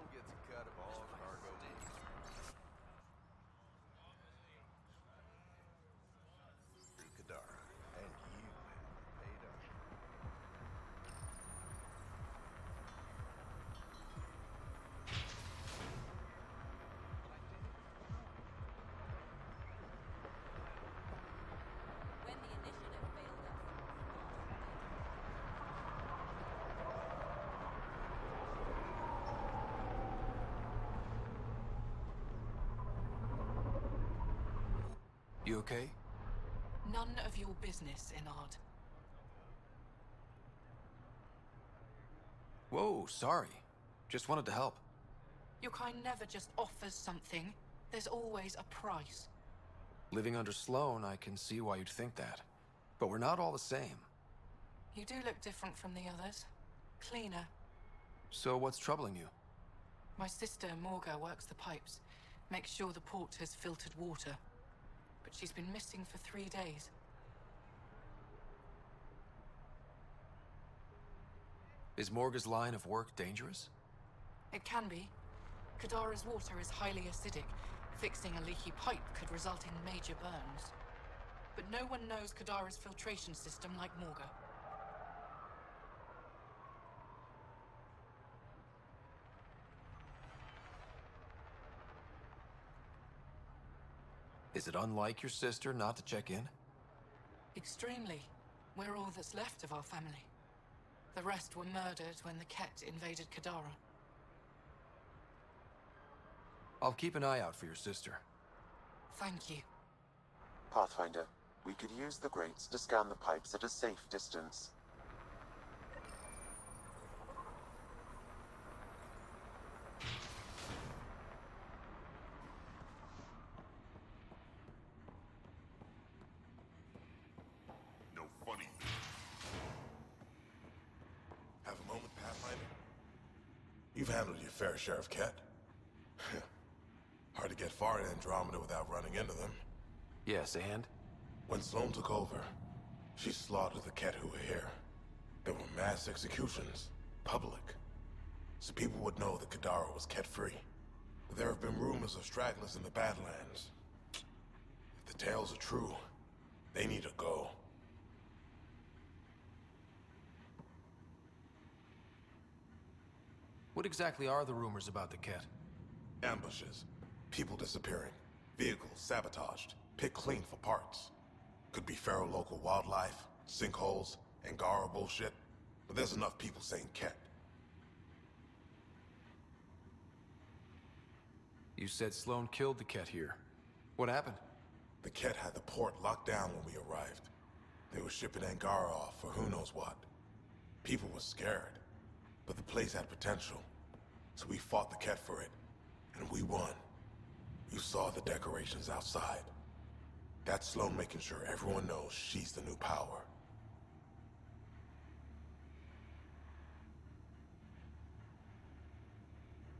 Sloan gets a cut of all cargo needs. Through Kadara, and you have paid up. When the initiative failed us. You okay? None of your business, Enard. Whoa, sorry. Just wanted to help. Your kind never just offers something. There's always a price. Living under Sloan, I can see why you'd think that. But we're not all the same. You do look different from the others. Cleaner. So what's troubling you? My sister, Morga, works the pipes. Makes sure the port has filtered water. But she's been missing for 3 days. Is Morga's line of work dangerous? It can be. Kadara's water is highly acidic. Fixing a leaky pipe could result in major burns. But no one knows Kadara's filtration system like Morga. Is it unlike your sister not to check in? Extremely. We're all that's left of our family. The rest were murdered when the Ket invaded Kadara. I'll keep an eye out for your sister. Thank you. Pathfinder, we could use the grates to scan the pipes at a safe distance. No funny. Have a moment, Pathfinder? You've handled your fair share of Ket. Hard to get far in Andromeda without running into them. Yes, and? When Sloan took over, she slaughtered the Ket who were here. There were mass executions, public. So people would know that Kadara was Ket-free. But there have been rumors of stragglers in the Badlands. If the tales are true, they need to go. What exactly are the rumors about the Ket? Ambushes, people disappearing, vehicles sabotaged, picked clean for parts. Could be feral local wildlife, sinkholes, Angara bullshit, but there's enough people saying Ket. You said Sloan killed the Ket here. What happened? The Ket had the port locked down when we arrived. They were shipping Angara off for who knows what. People were scared, but the place had potential. So we fought the Ket for it, and we won. You saw the decorations outside. That's Sloan making sure everyone knows she's the new power.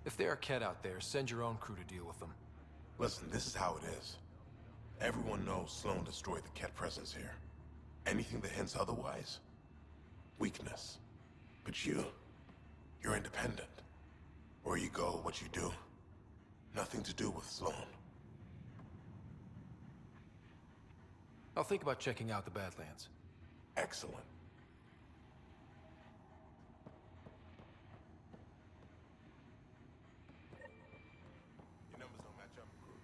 If there are Ket out there, send your own crew to deal with them. Listen, this is how it is. Everyone knows Sloan destroyed the Ket presence here. Anything that hints otherwise, weakness. But you're independent. Where you go, what you do, nothing to do with Sloan. I'll think about checking out the Badlands. Excellent. Your numbers don't match up, crew.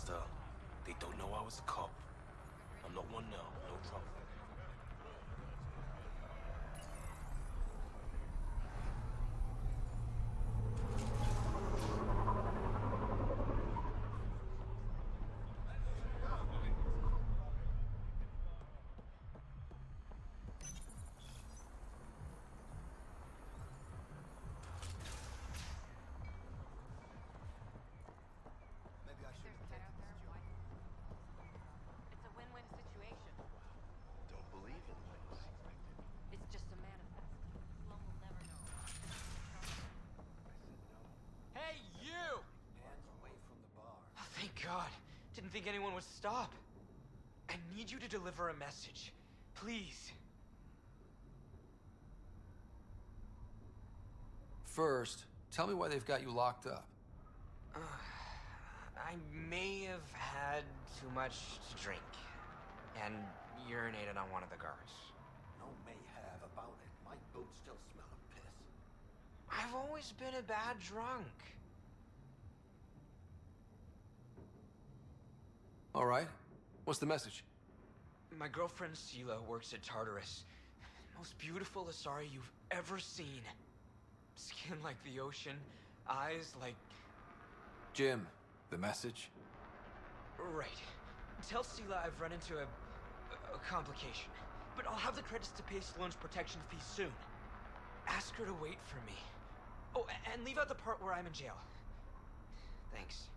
Master. They don't know I was a cop. I'm not one now, no trouble. Maybe I shouldn't have taken this job. It's a win-win situation. Don't believe in wins. It's just a manifest. Sloan will never know. Hey, you! Hands away from the bar. Oh, thank God. Didn't think anyone would stop. I need you to deliver a message. Please. First, tell me why they've got you locked up. I may have had too much to drink and urinated on one of the guards. No may have about it. My boots still smell of piss. I've always been a bad drunk. All right. What's the message? My girlfriend Sela works at Tartarus. Most beautiful Asari you've ever seen. Skin like the ocean, eyes like... Jim, the message? Right. Tell Sela I've run into a complication. But I'll have the credits to pay Sloane's protection fee soon. Ask her to wait for me. Oh, and leave out the part where I'm in jail. Thanks.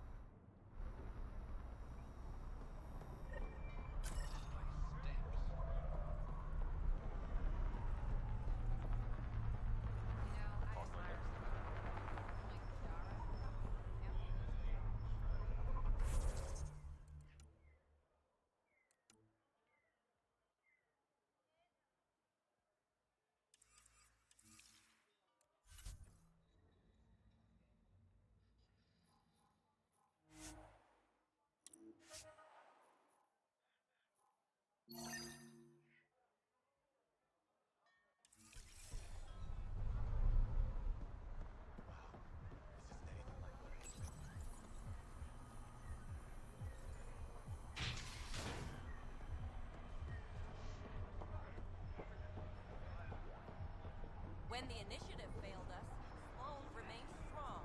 When the initiative failed us, Sloan remained strong.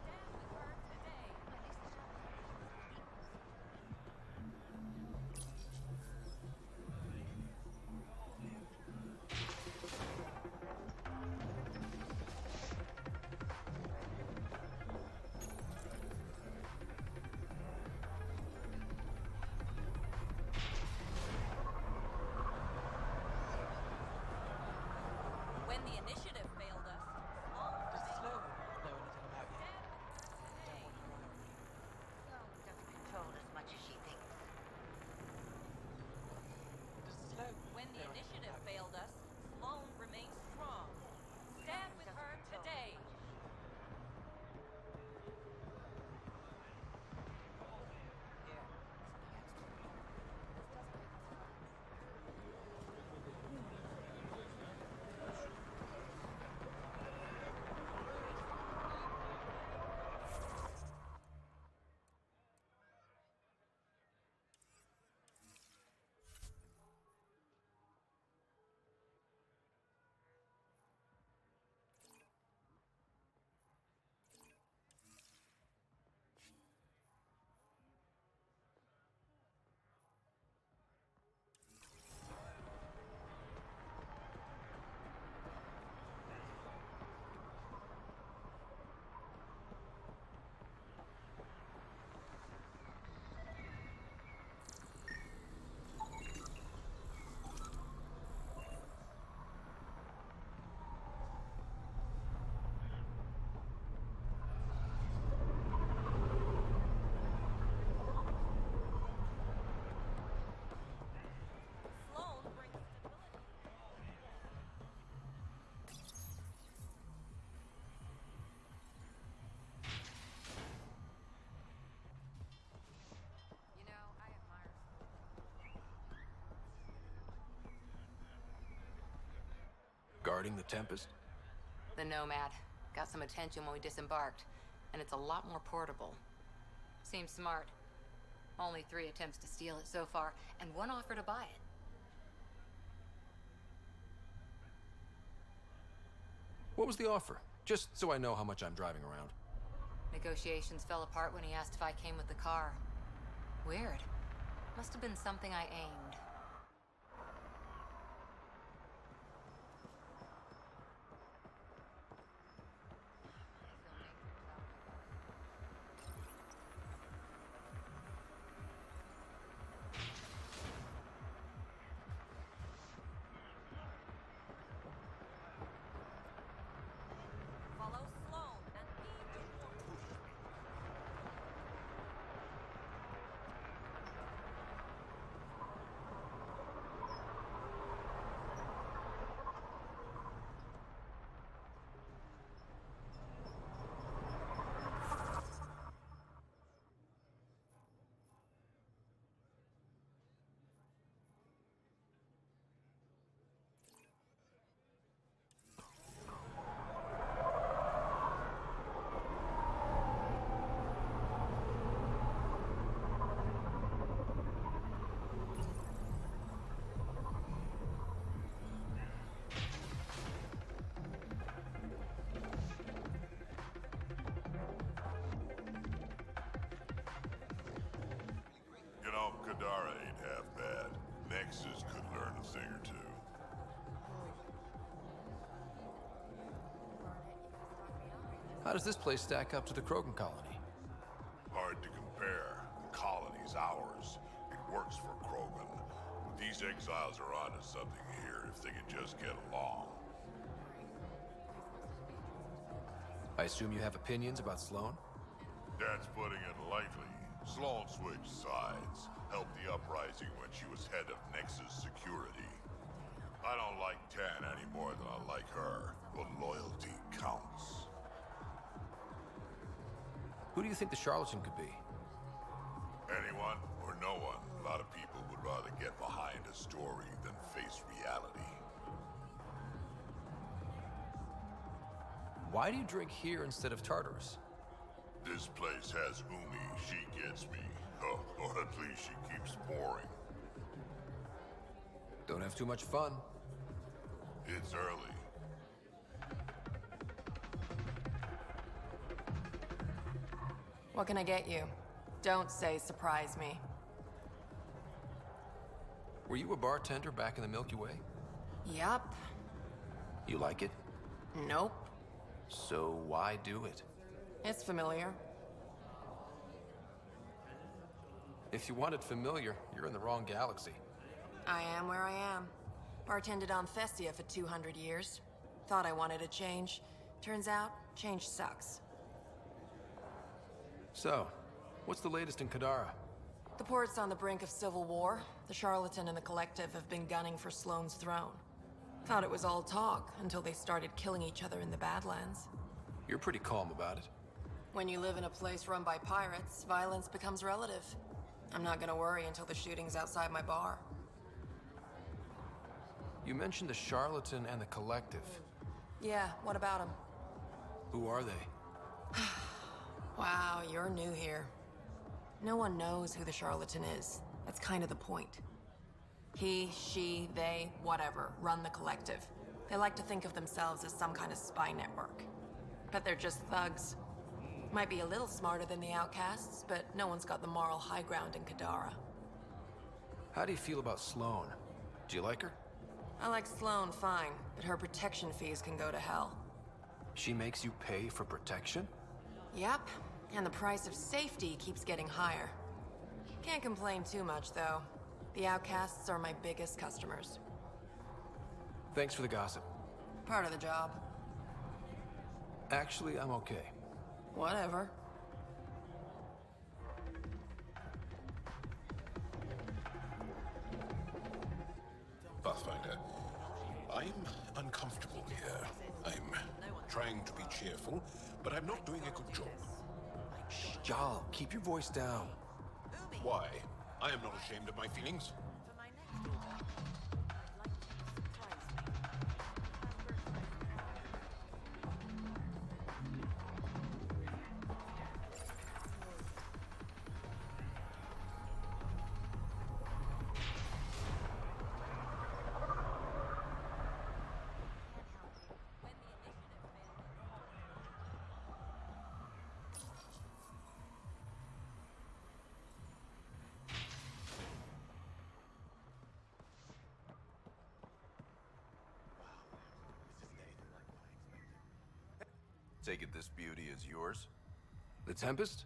Stand with her today. When the initiative failed us, Sloan Does remained Sloane know anything about you? stand with her today. Sloane doesn't control as much as she thinks. Does Sloane When the know anything initiative about you? failed us, Sloan remained strong. Stand with her today. Sloan brings stability. You know, I admire Guarding the Tempest? the Nomad. Got some attention when we disembarked, and it's a lot more portable. Seems smart. Only 3 attempts to steal it so far, and 1 offer to buy it. What was the offer? Just so I know how much I'm driving around. Negotiations fell apart when he asked if I came with the car. Weird. Must have been something I aimed. Follow Sloan and lead the water. You know, Kadara ain't half bad. Nexus could learn a thing or two. How does this place stack up to the Krogan colony? Hard to compare. The colony's ours. It works for Krogan. But these exiles are onto something here if they can just get along. I assume you have opinions about Sloan? That's putting it lightly. Sloan switched sides, helped the uprising when she was head of Nexus security. I don't like Tan any more than I like her, but loyalty counts. Who do you think the charlatan could be? Anyone or no one, a lot of people would rather get behind a story than face reality. Why do you drink here instead of Tartarus? This place has Umi, she gets me. Oh, or at least she keeps pouring. Don't have too much fun. It's early. What can I get you? Don't say surprise me. Were you a bartender back in the Milky Way? Yup. You like it? Nope. So why do it? It's familiar. If you want it familiar, you're in the wrong galaxy. I am where I am. Bartended on Thestia for 200 years. Thought I wanted a change. Turns out, change sucks. So, what's the latest in Kadara? The port's on the brink of civil war. The Charlatan and the Collective have been gunning for Sloane's throne. Thought it was all talk until they started killing each other in the Badlands. You're pretty calm about it. When you live in a place run by pirates, violence becomes relative. I'm not gonna worry until the shooting's outside my bar. You mentioned the Charlatan and the Collective. Yeah, what about them? Who are they? Wow, you're new here. No one knows who the Charlatan is. That's kind of the point. He, she, they, whatever, run the Collective. They like to think of themselves as some kind of spy network. But they're just thugs. Might be a little smarter than the outcasts, but no one's got the moral high ground in Kadara. How do you feel about Sloan? Do you like her? I like Sloan fine, but her protection fees can go to hell. She makes you pay for protection? Yep, and the price of safety keeps getting higher. Can't complain too much, though. The outcasts are my biggest customers. Thanks for the gossip. Part of the job. Actually, I'm okay. Whatever. Pathfinder, I'm uncomfortable here. I'm trying to be cheerful, but I'm not doing a good job. Shh, Jal, keep your voice down. Why? I am not ashamed of my feelings. For my next order, I'd like you to surprise me. Take it this beauty is yours? The Tempest?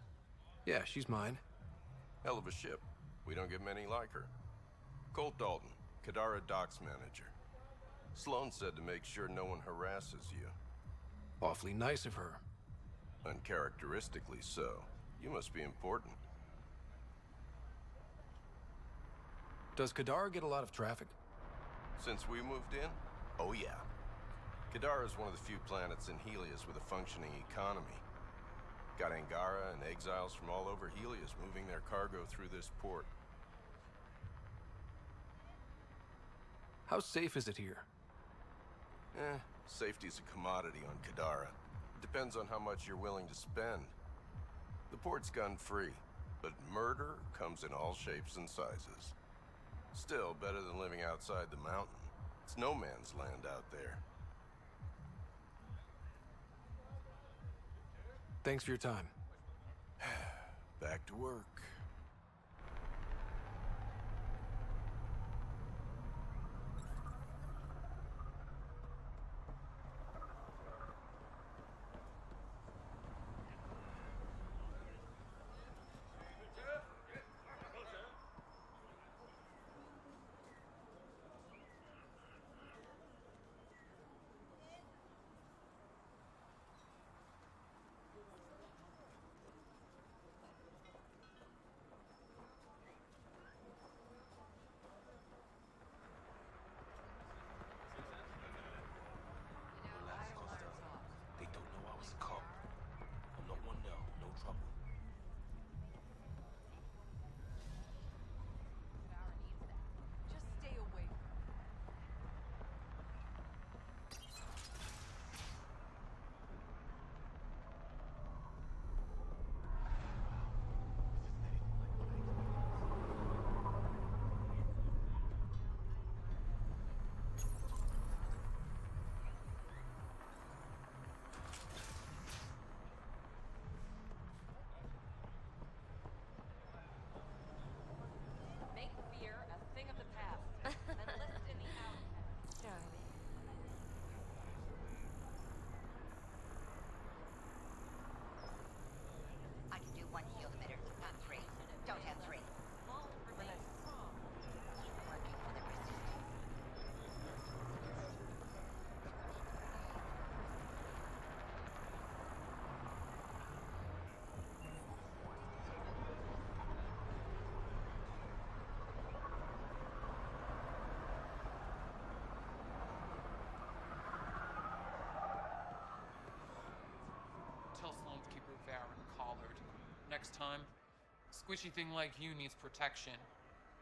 Yeah, she's mine. Hell of a ship. We don't get many like her. Colt Dalton, Kadara Docks Manager. Sloan said to make sure no one harasses you. Awfully nice of her. Uncharacteristically so. You must be important. Does Kadara get a lot of traffic? Since we moved in? Oh yeah. Kadara is one of the few planets in Helios with a functioning economy. Got Angara and exiles from all over Helios moving their cargo through this port. How safe is it here? Safety's a commodity on Kadara. It depends on how much you're willing to spend. The port's gun-free, but murder comes in all shapes and sizes. Still, better than living outside the mountain. It's no man's land out there. Thanks for your time. Back to work. They don't know I was a cop. I'm not one now, no trouble. Just stay away. Make fear a thing of the past. Enlist in the outcast. Sure. I can do one heal emitter, not three. Don't have three. Sloan remains strong. Keep working for the resistance. Tell Sloan to keep her Varen collared. Next time, squishy thing like you needs protection.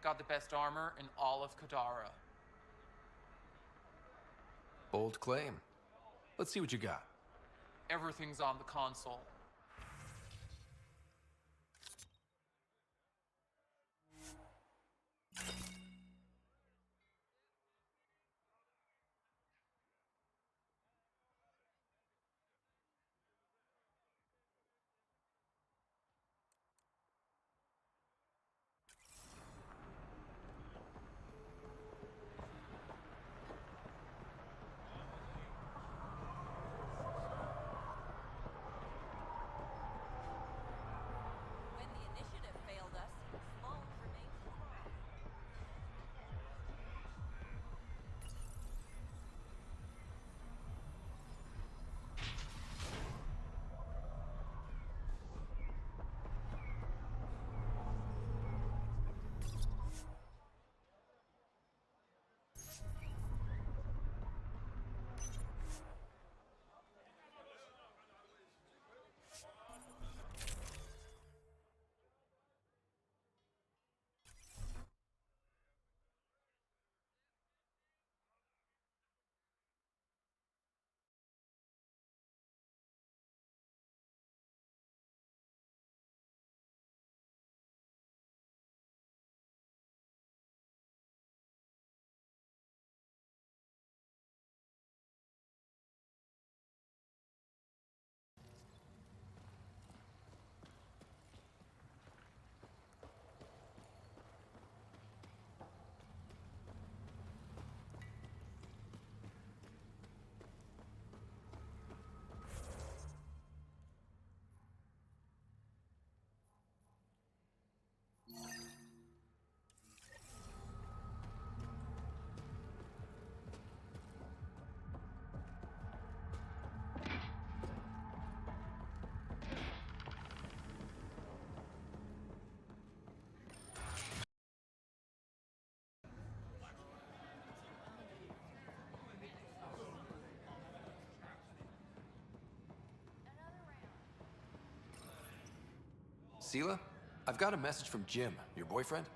Got the best armor in all of Kadara. Bold claim. Let's see what you got. Everything's on the console. Sela, I've got a message from Jim, your boyfriend.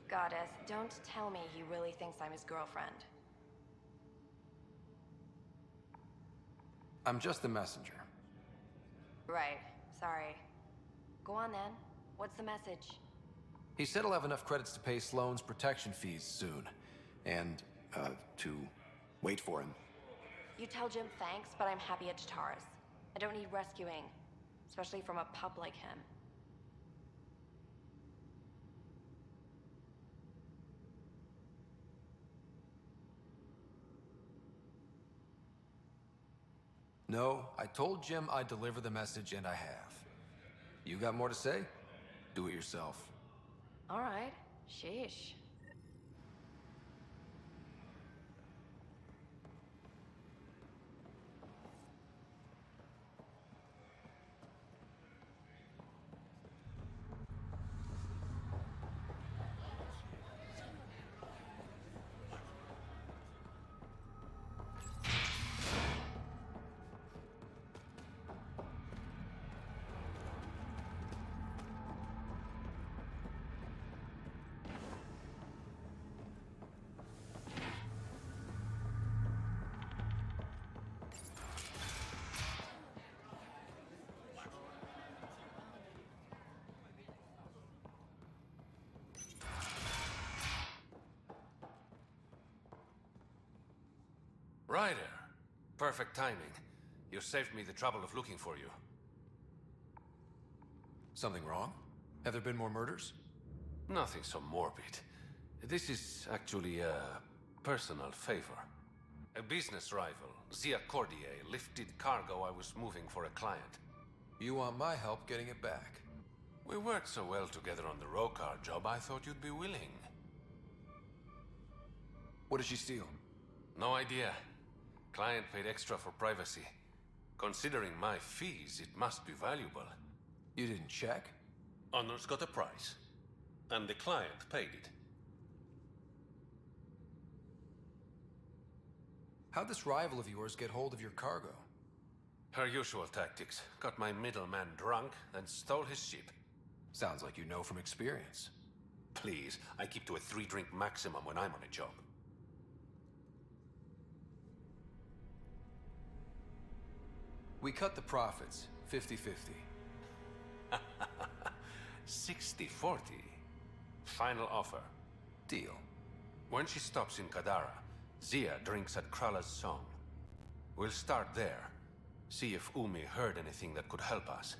Goddess, don't tell me he really thinks I'm his girlfriend. I'm just the messenger. Right, sorry. Go on then. What's the message? He said he'll have enough credits to pay Sloane's protection fees soon. And, to wait for him. You tell Jim thanks, but I'm happy at Tataris. I don't need rescuing, especially from a pup like him. No, I told Jim I'd deliver the message, and I have. You got more to say? Do it yourself. All right. Sheesh. Ryder. Perfect timing. You saved me the trouble of looking for you. Something wrong? Have there been more murders? Nothing so morbid. This is actually a personal favor. A business rival, Zia Cordier, lifted cargo I was moving for a client. You want my help getting it back? We worked so well together on the Rokar job, I thought you'd be willing. What did she steal? No idea. Client paid extra for privacy. Considering my fees, it must be valuable. You didn't check? Honor's got a price. And the client paid it. How'd this rival of yours get hold of your cargo? Her usual tactics. Got my middleman drunk, then stole his ship. Sounds like you know from experience. Please, I keep to a 3-drink maximum when I'm on a job. We cut the profits, 50-50. 60-40. Final offer. Deal. When she stops in Kadara, Zia drinks at Krala's song. We'll start there. See if Umi heard anything that could help us.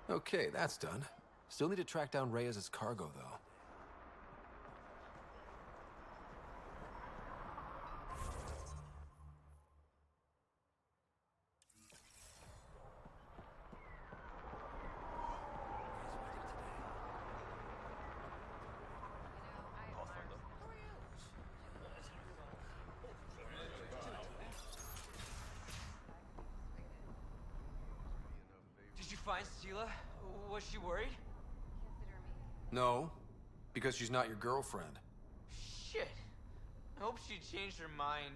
Okay, that's done. Still need to track down Reyes' cargo, though. Did you find Sela? Was she worried? No, because she's not your girlfriend. Shit. I hope she changed her mind.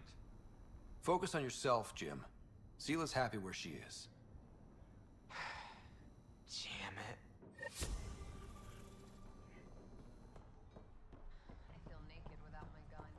Focus on yourself, Jim. Sela's happy where she is. Damn it. I feel naked without my gun.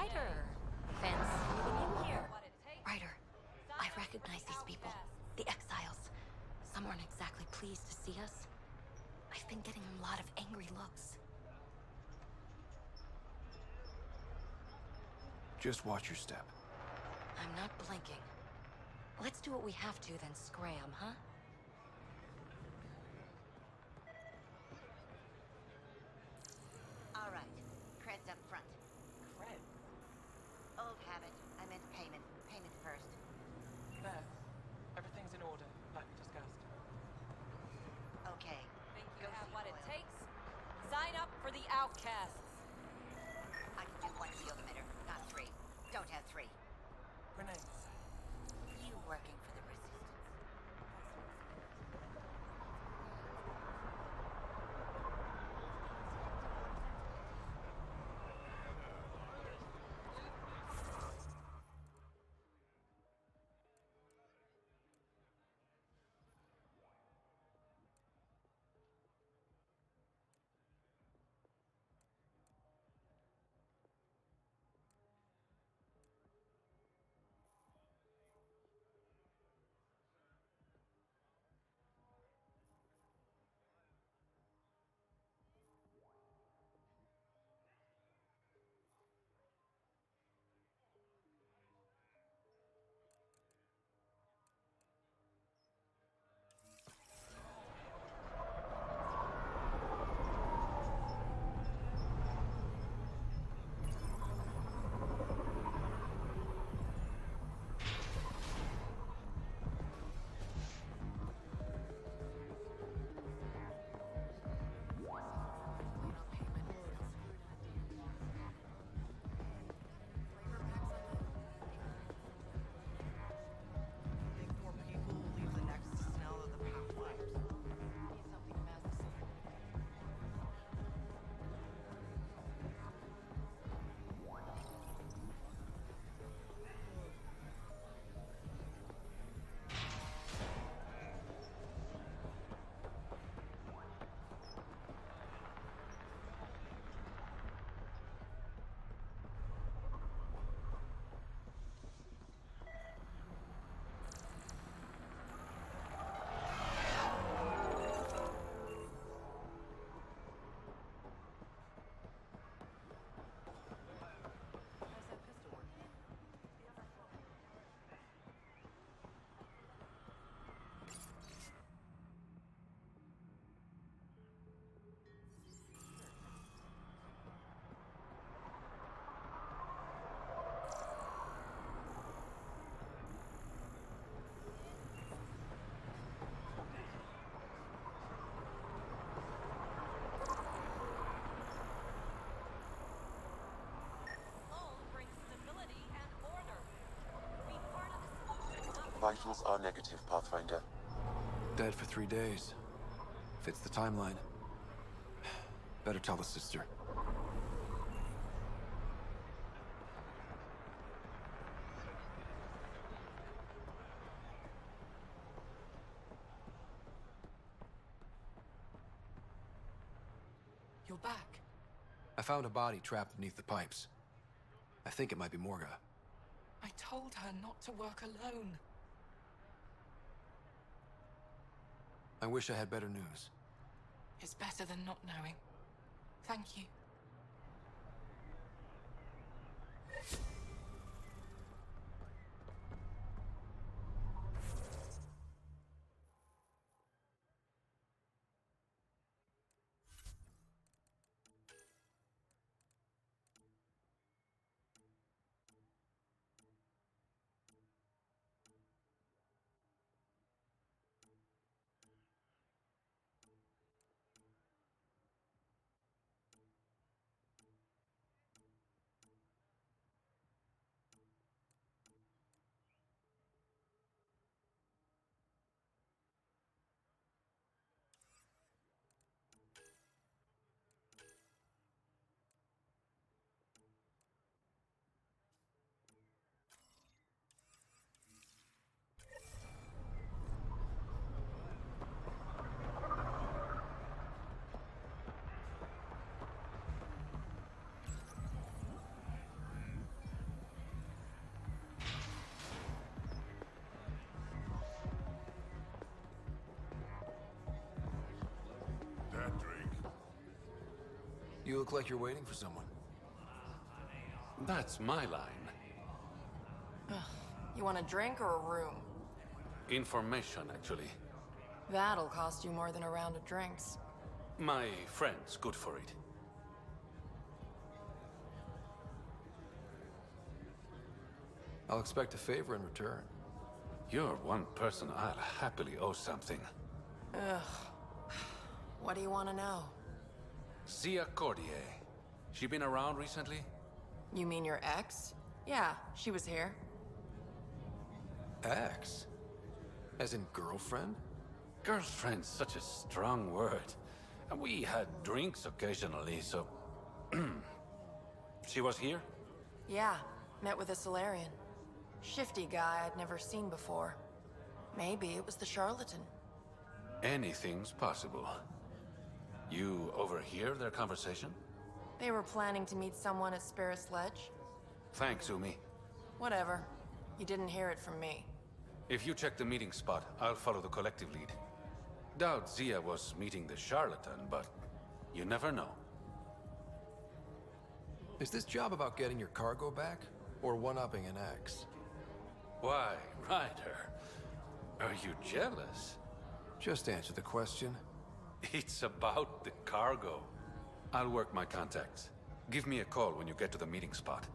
Ryder. Fancy meeting you here. Ryder, I recognize these people. The exiles. Some aren't exactly pleased to see us. I've been getting a lot of angry looks. Just watch your step. I'm not blinking. Let's do what we have to, then scram, huh? All right. Creds up front. Creds? Old habit. I meant payment. Payment first. There. Everything's in order, like we discussed. Okay. Think you have what it takes? Sign up for the outcasts. I can do one field emitter, not three. Don't have three. Grenades. You working for the Resistance? Think more people will leave the next to smell of the pathfinders. Need something to mask the sign. Vitals are negative, Pathfinder. Dead for 3 days. Fits the timeline. Better tell the sister. You're back. I found a body trapped beneath the pipes. I think it might be Morga. I told her not to work alone. I wish I had better news. It's better than not knowing. Thank you. You look like you're waiting for someone. That's my line. You want a drink or a room? Information, actually. That'll cost you more than a round of drinks. My friend's good for it. I'll expect a favor in return. You're one person I'll happily owe something. Ugh. What do you want to know? Zia Cordier. She been around recently? You mean your ex? Yeah, she was here. Ex? As in girlfriend? Girlfriend's such a strong word. And we had drinks occasionally, so... She was here? Yeah, met with a Solarian. Shifty guy I'd never seen before. Maybe it was the charlatan. Anything's possible. You overhear their conversation? They were planning to meet someone at Spirit's Ledge. Thanks, Umi. Whatever. You didn't hear it from me. If you check the meeting spot, I'll follow the collective lead. Doubt Zia was meeting the charlatan, but you never know. Is this job about getting your cargo back, or one-upping an ex? Why, Ryder? Are you jealous? Just answer the question. It's about the cargo. I'll work my contacts. Give me a call when you get to the meeting spot.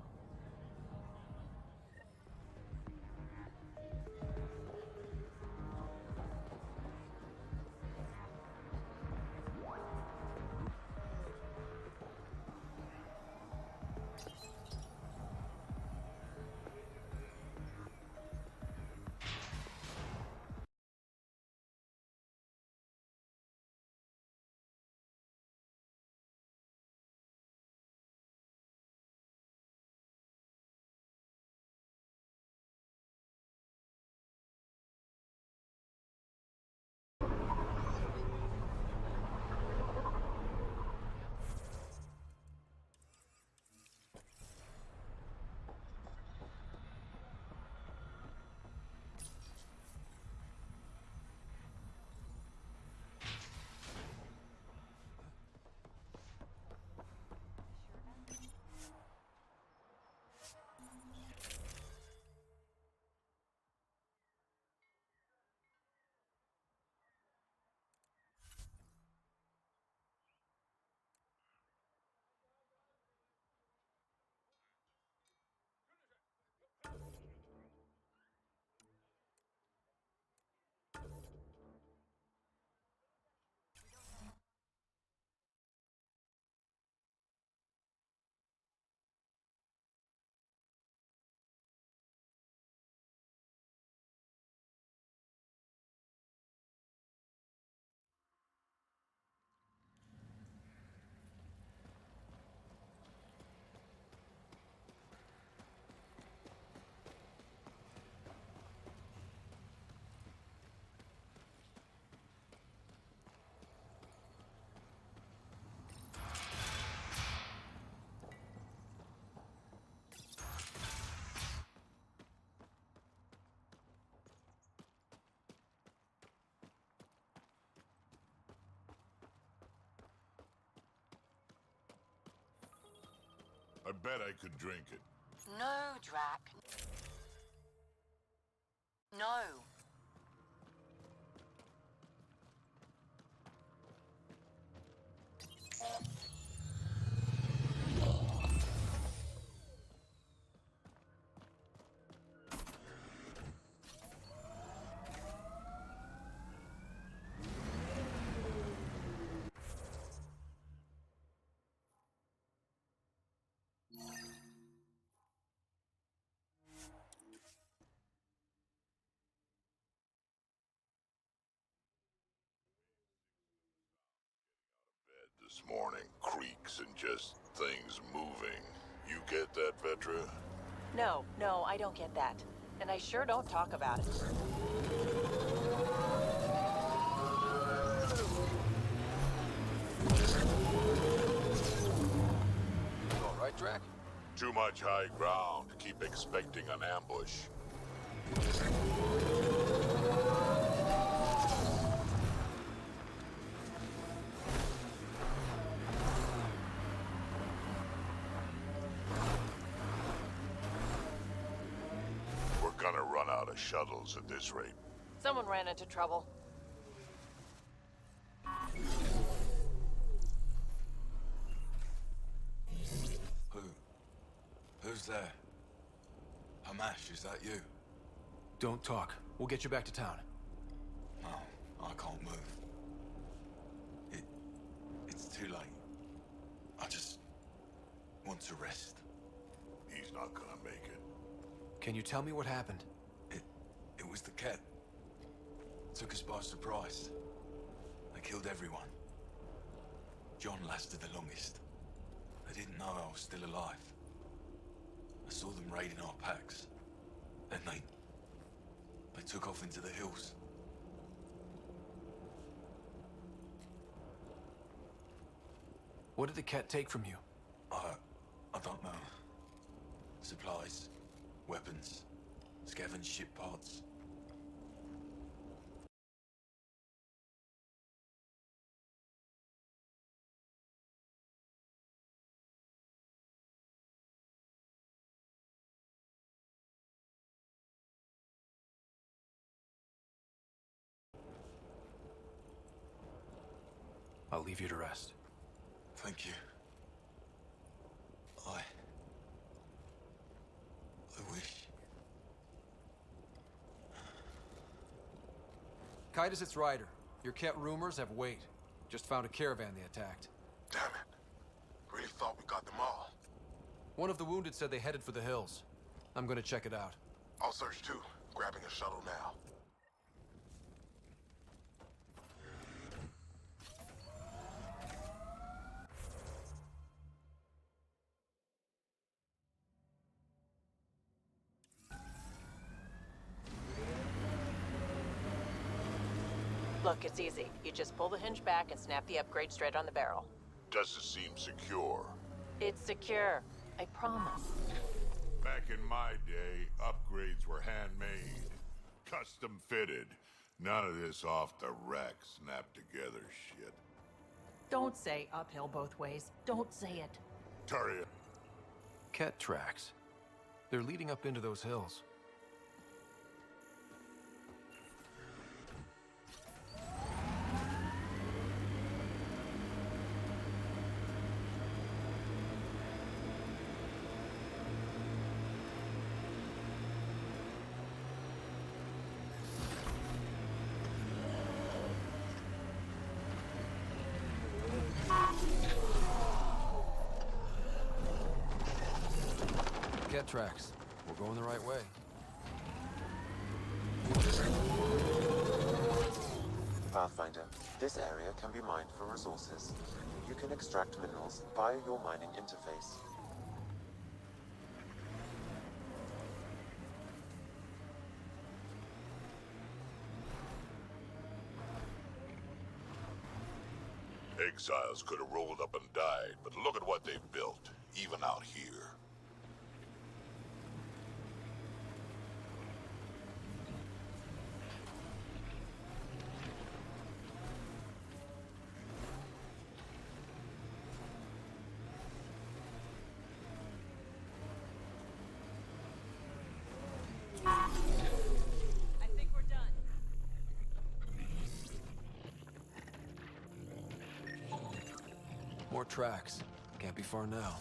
I bet I could drink it. No, Drac. No. This morning, creaks and just things moving. You get that, Vetra? No, I don't get that. And I sure don't talk about it. You all right, Drac? Too much high ground. Keep expecting an ambush. shuttles at this rate. Someone ran into trouble. Who's there? Hamash, is that you? Don't talk. We'll get you back to town. No, I can't move. It's too late. I just want to rest. He's not gonna make it. Can you tell me what happened? It was the Ket. Took us by surprise. They killed everyone. John lasted the longest. They didn't know I was still alive. I saw them raiding our packs. Then they took off into the hills. What did the Ket take from you? I don't know. Supplies, weapons, scavenged ship parts. I'll leave you to rest. Thank you. I wish. Kaitis, it's Ryder. Your Ket rumors have weight. Just found a caravan they attacked. Damn it. Really thought we got them all. One of the wounded said they headed for the hills. I'm gonna check it out. I'll search too, grabbing a shuttle now. Look, it's easy. You just pull the hinge back and snap the upgrade straight on the barrel. Does it seem secure? It's secure. I promise. Back in my day, upgrades were handmade, custom fitted. None of this off the rack, snap together shit. Don't say uphill both ways. Don't say it. Taria. Ket tracks. They're leading up into those hills. Ket tracks. We're going the right way. Pathfinder, this area can be mined for resources. You can extract minerals via your mining interface. Exiles could have rolled up and died, but look at what they've built, even out here. I think we're done. More tracks. Can't be far now.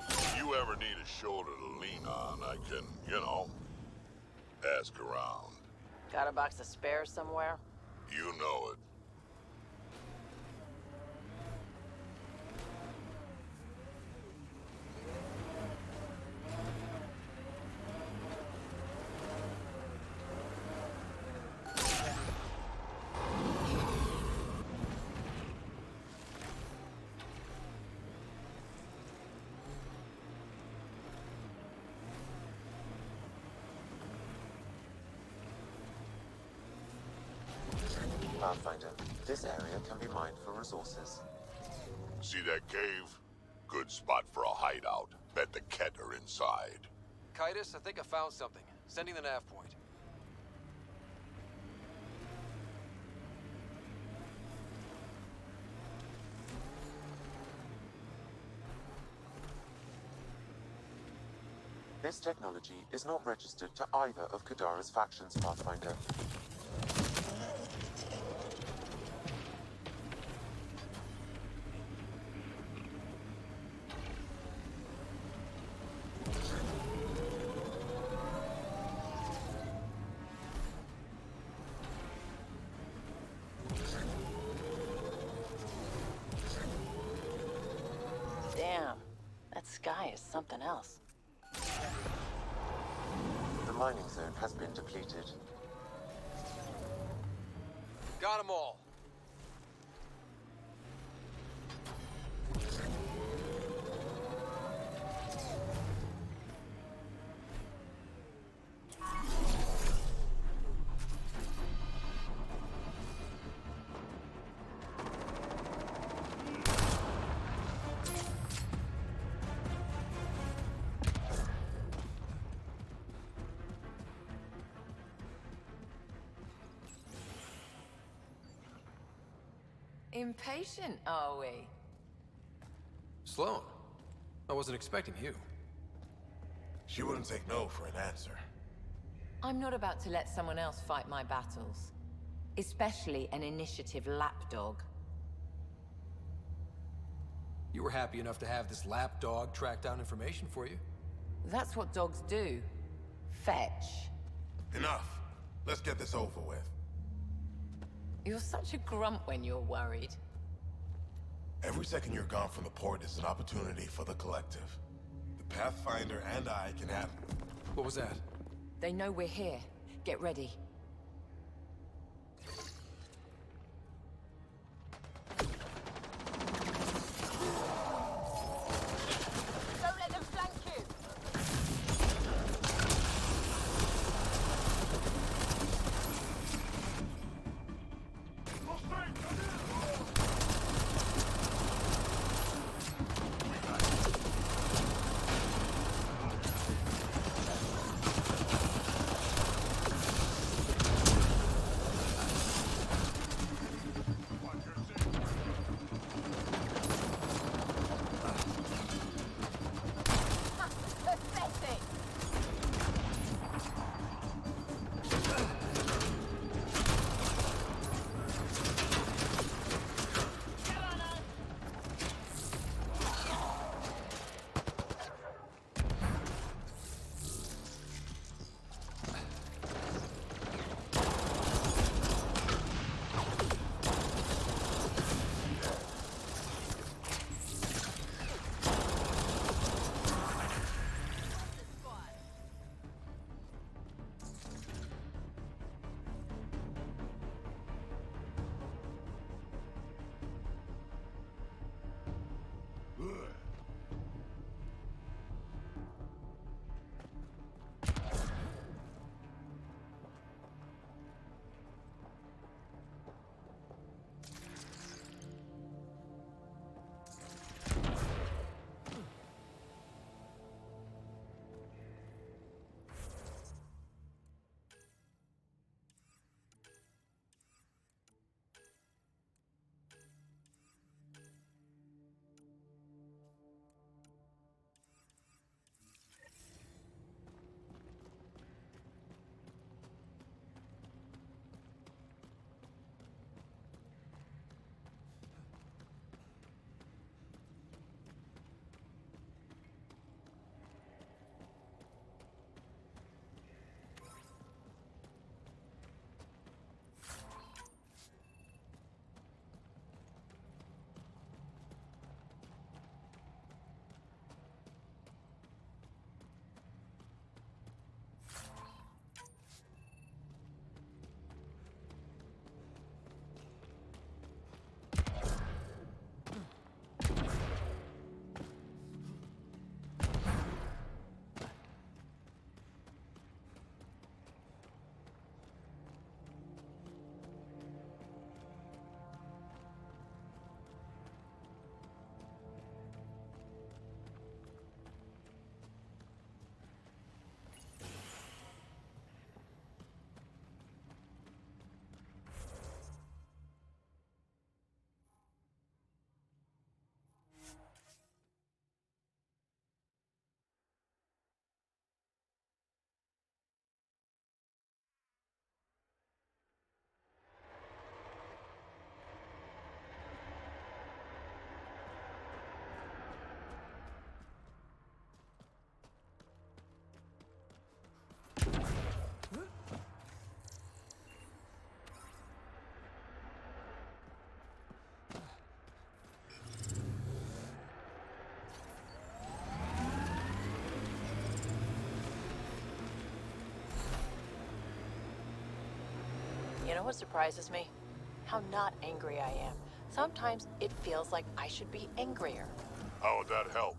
If you ever need a shoulder to lean on, I can, ask around. Got a box of spares somewhere? You know it. Pathfinder, this area can be mined for resources. See that cave? Good spot for a hideout. Bet the Ket are inside. Kaitis, I think I found something. Sending the nav point. This technology is not registered to either of Kadara's factions, Pathfinder. Damn, that sky is something else. The mining zone has been depleted. Got them all. Impatient, are we? Sloan, I wasn't expecting you. She wouldn't take no for an answer. I'm not about to let someone else fight my battles. Especially an initiative lapdog. You were happy enough to have this lapdog track down information for you. That's what dogs do. Fetch. Enough. Let's get this over with. You're such a grump when you're worried. Every second you're gone from the port is an opportunity for the collective. The Pathfinder and I can have... What was that? They know we're here. Get ready. Don't let them flank you! know what surprises me? How not angry I am. Sometimes it feels like I should be angrier. How would that help?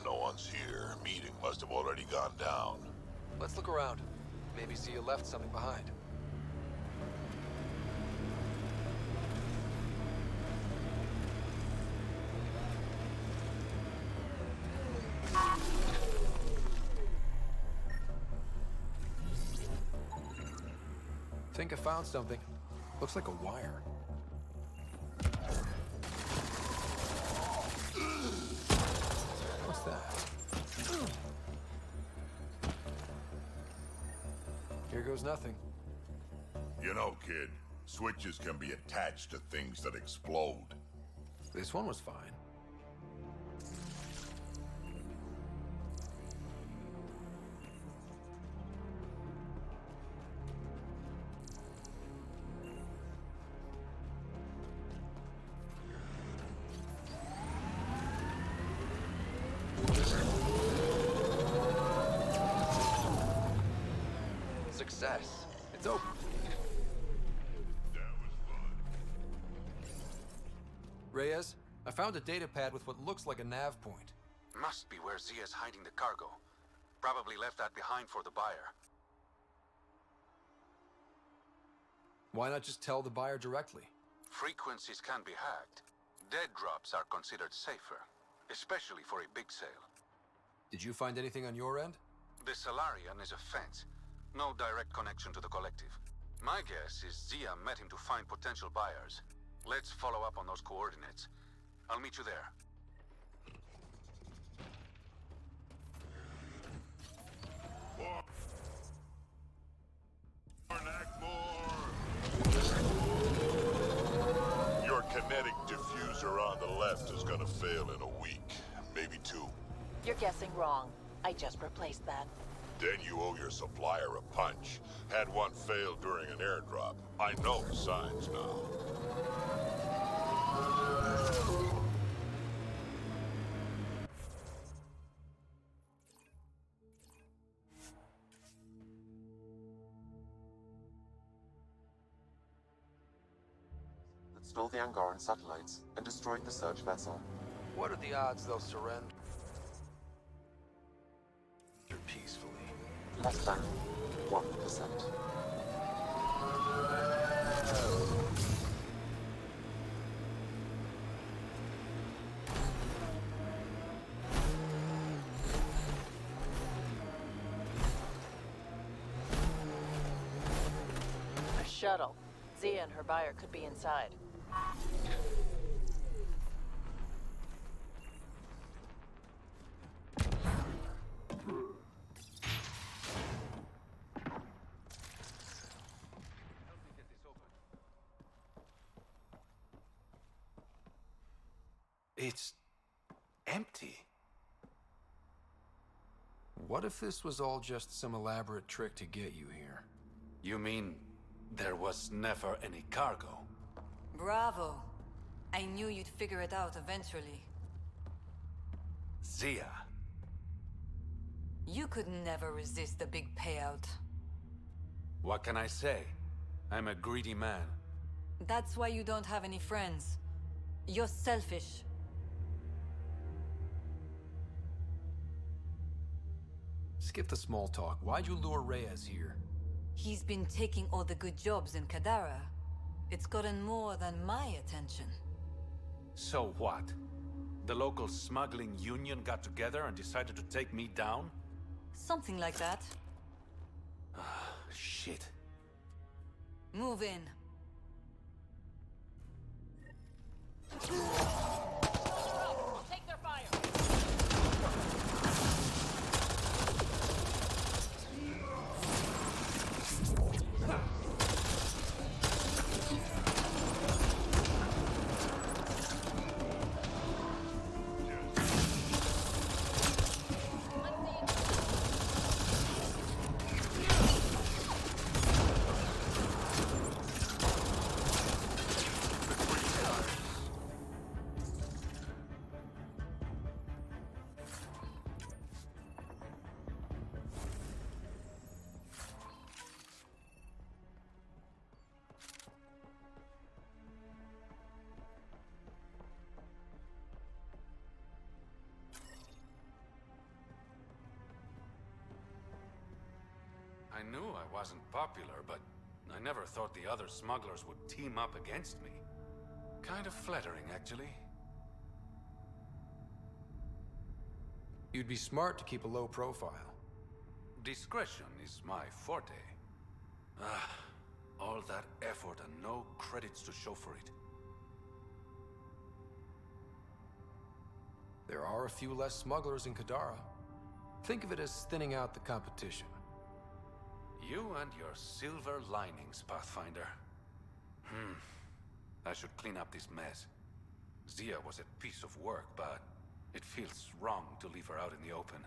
No one's here. Meeting must have already gone down. Let's look around. Maybe Zia left something behind. Think I found something. Looks like a wire. What's that? Here goes nothing. You know, kid, switches can be attached to things that explode. This one was fine. Success. It's open. Reyes, I found a data pad with what looks like a nav point. Must be where Zia's hiding the cargo. Probably left that behind for the buyer. Why not just tell the buyer directly? Frequencies can be hacked. Dead drops are considered safer, especially for a big sale. Did you find anything on your end? The Salarian is a fence. No direct connection to the collective. My guess is Zia met him to find potential buyers. Let's follow up on those coordinates. I'll meet you there. Your kinetic diffuser on the left is gonna fail in a week, maybe 2. You're guessing wrong. I just replaced that. Then you owe your supplier a punch. Had one fail during an airdrop. I know the signs now. Stole the Angaran satellites and destroyed the search vessel. What are the odds they'll surrender peacefully? Less than 1%. A shuttle. Zia and her buyer could be inside. It's empty. What if this was all just some elaborate trick to get you here? You mean there was never any cargo? Bravo. I knew you'd figure it out eventually. Zia. You could never resist the big payout. What can I say? I'm a greedy man. That's why you don't have any friends. You're selfish. Skip the small talk. Why'd you lure Reyes here? He's been taking all the good jobs in Kadara. It's gotten more than my attention. So what? The local smuggling union got together and decided to take me down? Something like that. Shit. Move in. I'll take their fire. knew I wasn't popular, but I never thought the other smugglers would team up against me. Kind of flattering, actually. You'd be smart to keep a low profile. Discretion is my forte. Ah, all that effort and no credits to show for it. There are a few less smugglers in Kadara. Think of it as thinning out the competition. You and your silver linings, Pathfinder. I should clean up this mess. Zia was a piece of work, but it feels wrong to leave her out in the open.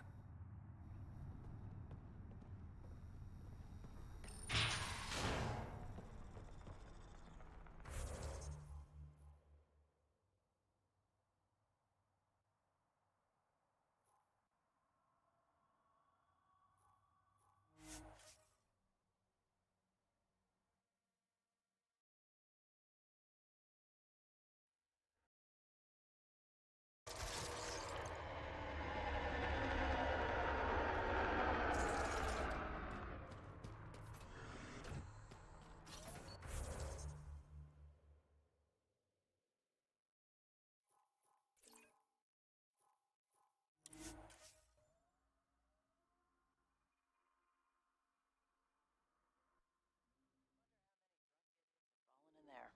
In there.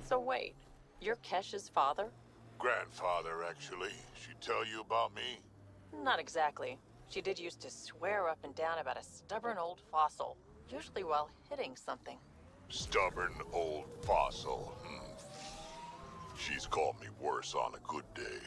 So wait, you're Kesh's father? Grandfather, actually. She tell you about me? Not exactly. She did used to swear up and down about a stubborn old fossil, usually while hitting something. Stubborn old fossil. She's called me worse on a good day.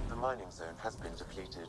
The mining zone has been depleted.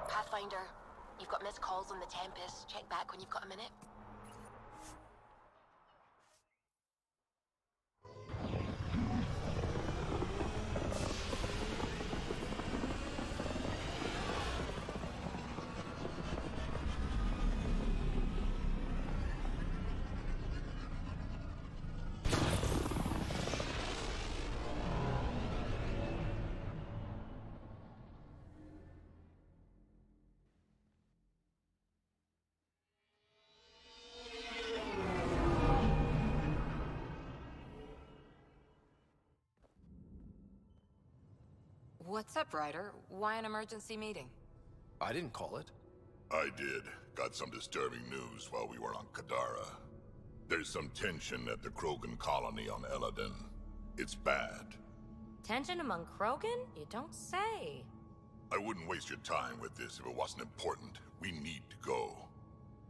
Pathfinder, you've got missed calls on the Tempest. Check back when you've got a minute. What's up, Ryder? Why an emergency meeting? I didn't call it. I did. Got some disturbing news while we were on Kadara. There's some tension at the Krogan colony on Eladin. It's bad. Tension among Krogan? You don't say. I wouldn't waste your time with this if it wasn't important. We need to go.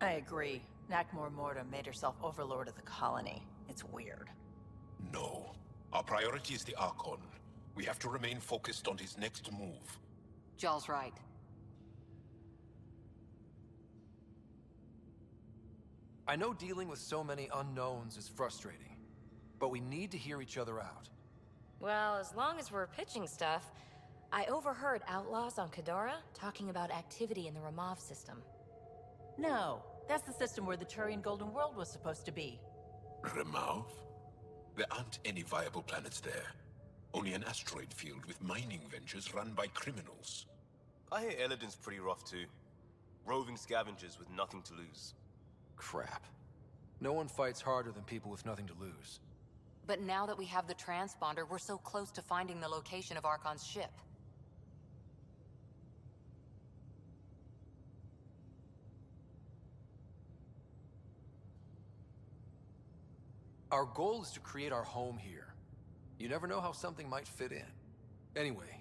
I agree. Nakmor Morta made herself overlord of the colony. It's weird. No. Our priority is the Archon. We have to remain focused on his next move. Jall's right. I know dealing with so many unknowns is frustrating, but we need to hear each other out. Well, as long as we're pitching stuff, I overheard outlaws on Kadara talking about activity in the Ramov system. No, that's the system where the Turian Golden World was supposed to be. Remov? There aren't any viable planets there. Only an asteroid field with mining ventures run by criminals. I hear Elodin's pretty rough too. Roving scavengers with nothing to lose. Crap. No one fights harder than people with nothing to lose. But now that we have the transponder, we're so close to finding the location of Archon's ship. Our goal is to create our home here. You never know how something might fit in. Anyway,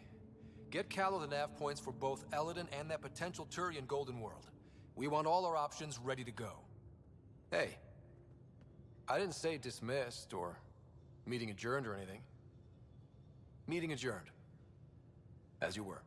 get Callow the nav points for both Elodin and that potential Turian Golden World. We want all our options ready to go. Hey, I didn't say dismissed or meeting adjourned or anything. Meeting adjourned. As you were.